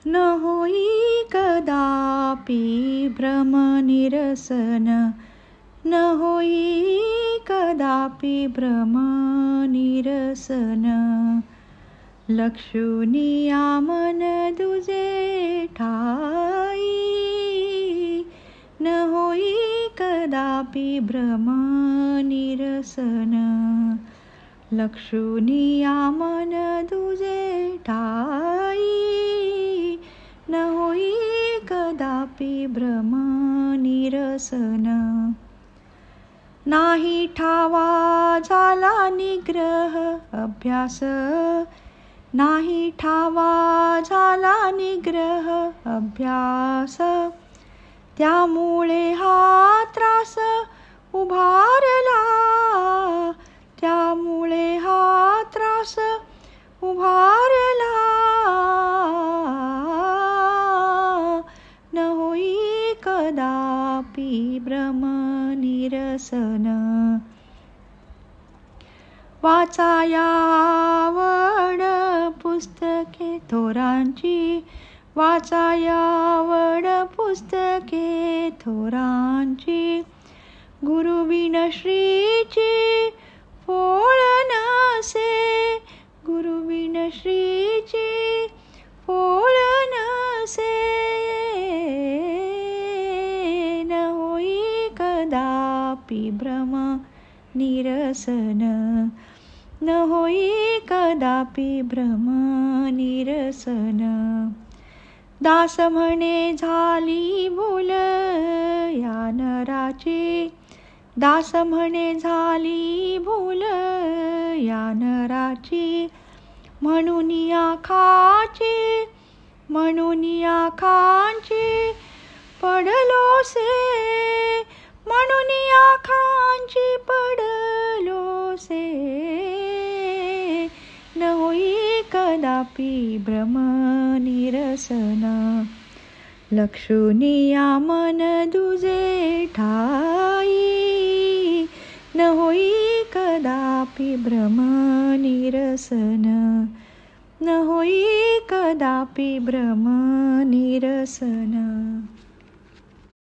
न होई कदापि भ्रमनिरसन, न होई कदापि भ्रमनिरसन. लक्षुनिया मन दुजे ठाई, न होई कदापि भ्रमनिरसन. लक्षुनिया मन दुजे ठाई, न होई कदापि भ्रमनिरसन. नाही ठावा झाला निग्रह अभ्यास, नाही ठावा झाला निग्रह अभ्यास. त्यामुळे हा त्रास उभारला, त्यामुळे हा त्रास उभारला. न होई कदापि भ्रमनिरसन. वाचाया आवड पुस्तके थोरांची, वाचाया आवड पुस्तके थोरांची. गुरुविन श्रीची फोळ नसे, गुरुविन श्रीची फोळ नसे. न होई कदापि भ्रमनिरसन, न होई कदापि भ्रमनिरसन. दास म्हणे झाली भूल या नराची, दास म्हणे झाली भूल या नराची. म्हणून आखाची, म्हणून आखांची पडलोसे, म्हणून आखांची पडलोसे. न होई कदापि भ्रमनिरसन. लक्षुनिया मन दुजे ठाई, न होई कदापि भ्रमनिरसन, न होई कदापि भ्रमनिरसन.